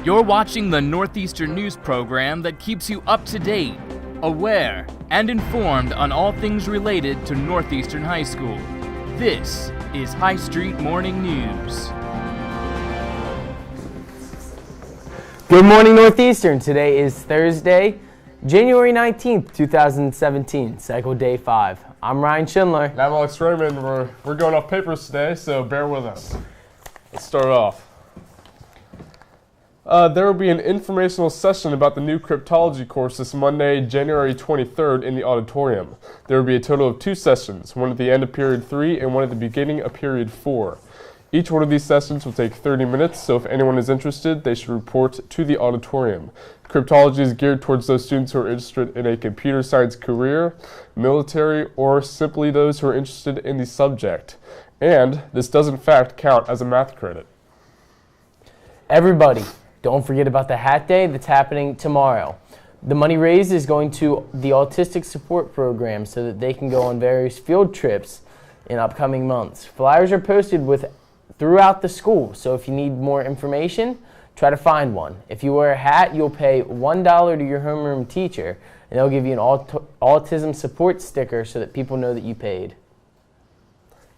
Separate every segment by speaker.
Speaker 1: You're watching the Northeastern News program that keeps you up to date, aware, and informed on all things related to Northeastern High School. This is High Street Morning News.
Speaker 2: Good morning, Northeastern. Today is Thursday, January 19th, 2017, cycle day 5. I'm Ryan Schindler.
Speaker 3: And I'm Alex Raymond. We're going off papers today, so bear with us. Let's start off. There will be an informational session about the new cryptology course this Monday, January 23rd in the auditorium. There will be a total of 2 sessions, one at the end of period 3 and one at the beginning of period 4. Each one of these sessions will take 30 minutes, so if anyone is interested, they should report to the auditorium. Cryptology is geared towards those students who are interested in a computer science career, military, or simply those who are interested in the subject. And this does in fact count as a math credit.
Speaker 2: Everybody, don't forget about the Hat Day that's happening tomorrow. The money raised is going to the Autistic Support Program so that they can go on various field trips in upcoming months. Flyers are posted throughout the school, so if you need more information, try to find one. If you wear a hat, you'll pay $1 to your homeroom teacher, and they'll give you an autism support sticker so that people know that you paid.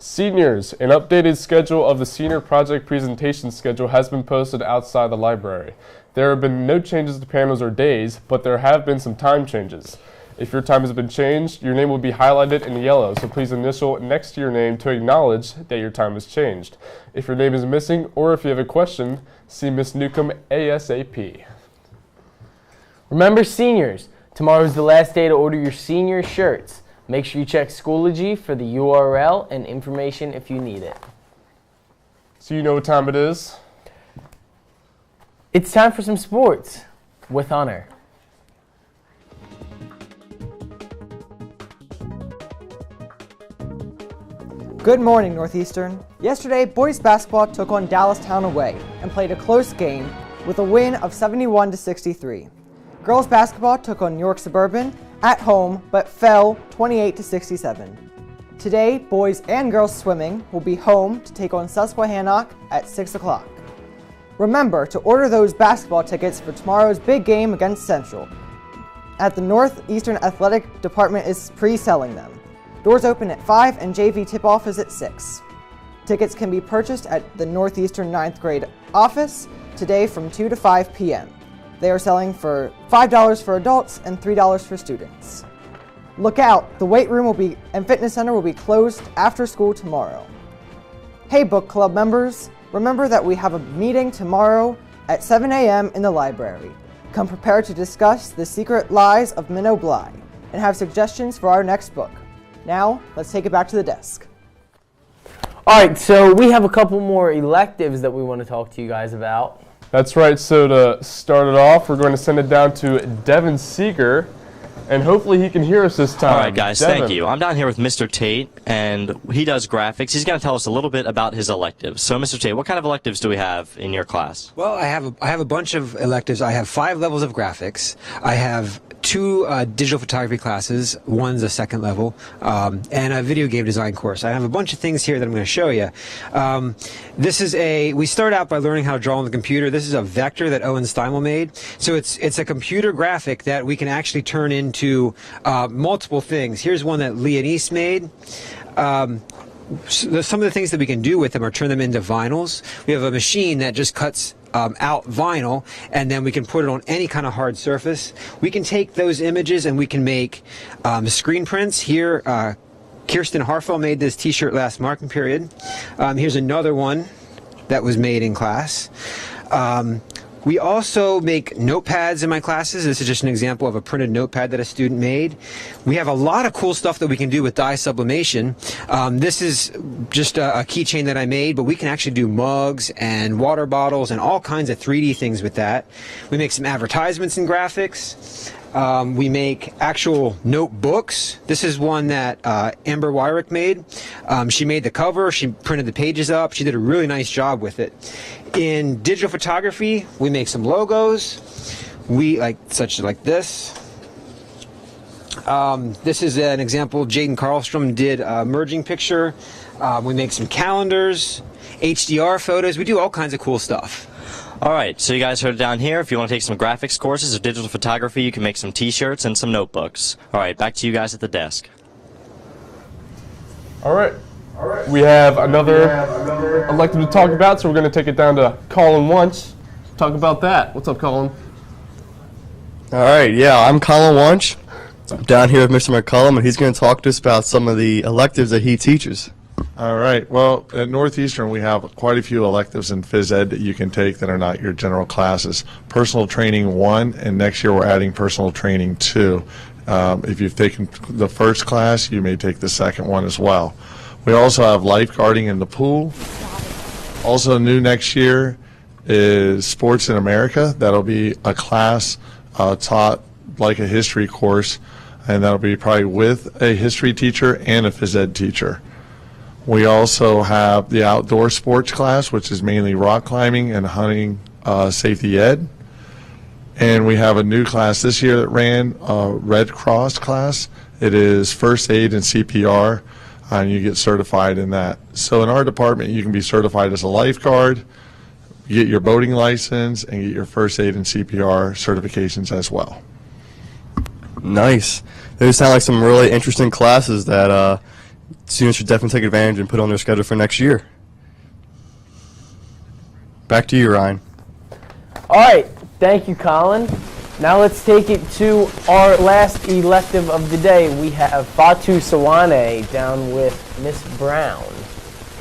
Speaker 3: Seniors, an updated schedule of the senior project presentation schedule has been posted outside the library. There have been no changes to panels or days, but there have been some time changes. If your time has been changed, your name will be highlighted in yellow, so please initial next to your name to acknowledge that your time has changed. If your name is missing or if you have a question, see Ms. Newcomb ASAP.
Speaker 2: Remember, seniors, tomorrow is the last day to order your senior shirts. Make sure you check Schoology for the URL and information if you need it.
Speaker 3: So you know what time it is?
Speaker 2: It's time for some sports with Hunter.
Speaker 4: Good morning, Northeastern. Yesterday, boys basketball took on Dallastown away and played a close game with a win of 71-63. Girls basketball took on New York Suburban at home but fell 28-67. Today, boys and girls swimming will be home to take on Susquehannock at 6 o'clock. Remember to order those basketball tickets for tomorrow's big game against Central. At the Northeastern Athletic Department is pre-selling them. Doors open at 5 and JV tip-off is at 6. Tickets can be purchased at the Northeastern 9th grade office today from 2 to 5 p.m. They are selling for $5 for adults and $3 for students. Look out, the weight room and fitness center will be closed after school tomorrow. Hey book club members, remember that we have a meeting tomorrow at 7 a.m. in the library. Come prepared to discuss the secret lies of Minnow Bly and have suggestions for our next book. Now, let's take it back to the desk.
Speaker 2: All right, so we have a couple more electives that we want to talk to you guys about.
Speaker 3: That's right, so to start it off, we're going to send it down to Devin Seeger, and hopefully he can hear us this time.
Speaker 5: All right, guys,
Speaker 3: Devin.
Speaker 5: thank you. I'm down here with Mr. Tate, and he does graphics. He's going to tell us a little bit about his electives. So, Mr. Tate, what kind of electives do we have in your class?
Speaker 6: Well, I have a bunch of electives. I have 5 levels of graphics. I have 2 digital photography classes. One's a 2nd level, and a video game design course. I have a bunch of things here that I'm going to show you. We start out by learning how to draw on the computer. This is a vector that Owen Steinwell made. So it's a computer graphic that we can actually turn into multiple things. Here's one that Leonise made. Some of the things that we can do with them are turn them into vinyls. We have a machine that just cuts out vinyl, and then we can put it on any kind of hard surface. We can take those images and we can make screen prints. Here, Kirsten Harfell made this t-shirt last marking period. Here's another one that was made in class. We also make notepads in my classes. This is just an example of a printed notepad that a student made. We have a lot of cool stuff that we can do with dye sublimation. This is just a keychain that I made, but we can actually do mugs and water bottles and all kinds of 3D things with that. We make some advertisements and graphics. We make actual notebooks. This is one that Amber Wyrick made. She made the cover, she printed the pages up, she did a really nice job with it. In digital photography, we make some logos, such like this. This is an example. Jaden Carlstrom did a merging picture. We make some calendars, HDR photos. We do all kinds of cool stuff.
Speaker 5: All right, so you guys heard it down here. If you want to take some graphics courses or digital photography, you can make some t-shirts and some notebooks. All right, back to you guys at the desk.
Speaker 3: All right. We have another elective to talk about, so we're going to take it down to Colin Wunsch. Talk about that. What's up, Colin?
Speaker 7: All right, yeah, I'm Colin Wunsch. I'm down here with Mr. McCullum, and he's going to talk to us about some of the electives that he teaches.
Speaker 8: All right. Well, at Northeastern, we have quite a few electives in phys ed that you can take that are not your general classes. Personal training 1, and next year we're adding personal training 2. If you've taken the first class, you may take the second one as well. We also have lifeguarding in the pool. Also new next year is Sports in America. That'll be a class taught like a history course, and that'll be probably with a history teacher and a phys ed teacher. We also have the outdoor sports class, which is mainly rock climbing and hunting safety ed. And we have a new class this year that ran, a Red Cross class. It is first aid and CPR, and you get certified in that. So in our department, you can be certified as a lifeguard, get your boating license, and get your first aid and CPR certifications as well.
Speaker 7: Nice. Those sound like some really interesting classes that students should definitely take advantage and put on their schedule for next year. Back to you, Ryan.
Speaker 2: All right, thank you, Colin. Now let's take it to our last elective of the day. We have Fatu Sawane down with Miss Brown.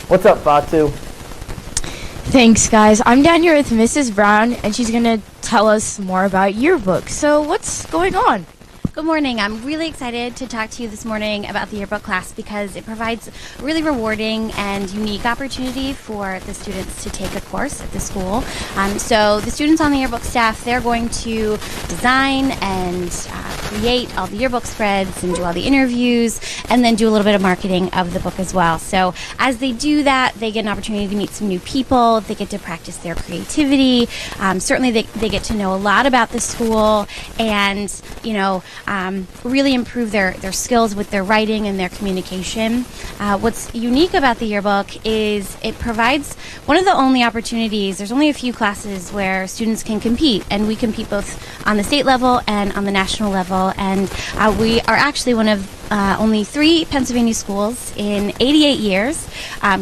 Speaker 2: What's up, Fatu?
Speaker 9: Thanks, guys. I'm down here with Mrs. Brown, and she's going to tell us more about yearbook. So what's going on?
Speaker 10: Good morning. I'm really excited to talk to you this morning about the yearbook class because it provides a really rewarding and unique opportunity for the students to take a course at the school. So the students on the yearbook staff, they're going to design and create all the yearbook spreads and do all the interviews and then do a little bit of marketing of the book as well. So as they do that, they get an opportunity to meet some new people. They get to practice their creativity. Certainly they get to know a lot about the school and, really improve their skills with their writing and their communication. What's unique about the yearbook is it provides one of the only opportunities. There's only a few classes where students can compete, and we compete both on the state level and on the national level. And we are actually one of only 3 Pennsylvania schools in 88 years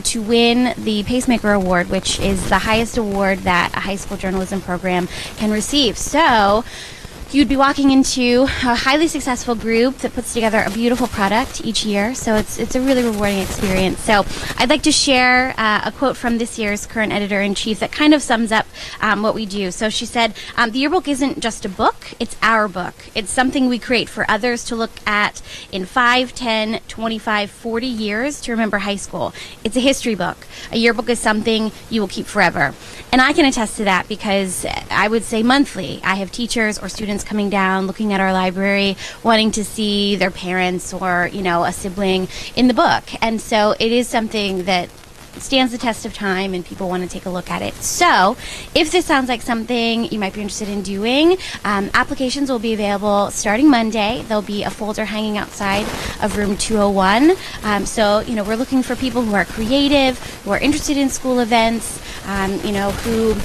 Speaker 10: to win the Pacemaker Award, which is the highest award that a high school journalism program can receive. So you'd be walking into a highly successful group that puts together a beautiful product each year, so it's a really rewarding experience. So I'd like to share a quote from this year's current editor-in-chief that kind of sums up what we do. So she said, the yearbook isn't just a book, it's our book. It's something we create for others to look at in 5, 10, 25, 40 years to remember high school. It's a history book. A yearbook is something you will keep forever. And I can attest to that because I would say monthly I have teachers or students coming down, looking at our library, wanting to see their parents or, a sibling in the book. And so it is something that stands the test of time and people want to take a look at it. So if this sounds like something you might be interested in doing, applications will be available starting Monday. There'll be a folder hanging outside of room 201. So we're looking for people who are creative, who are interested in school events, who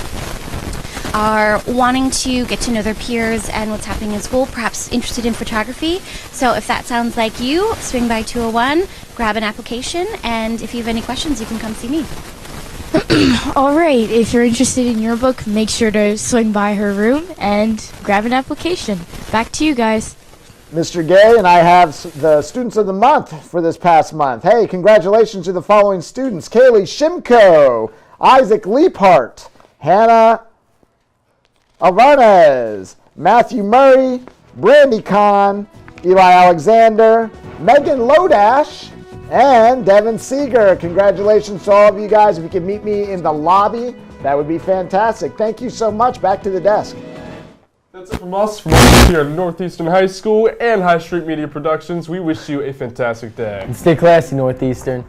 Speaker 10: are wanting to get to know their peers and what's happening in school, perhaps interested in photography. So if that sounds like you, swing by 201, grab an application, and if you have any questions, you can come see me.
Speaker 9: All right, if you're interested in your book, make sure to swing by her room and grab an application. Back to you guys.
Speaker 11: Mr. Gay, and I have the Students of the Month for this past month. Hey, congratulations to the following students: Kaylee Shimko, Isaac Leaphart, Hannah Alvarez, Matthew Murray, Brandy Kahn, Eli Alexander, Megan Lodash, and Devin Seeger. Congratulations to all of you guys. If you could meet me in the lobby, that would be fantastic. Thank you so much. Back to the desk.
Speaker 3: That's it from us here at Northeastern High School and High Street Media Productions. We wish you a fantastic day.
Speaker 2: And stay classy, Northeastern.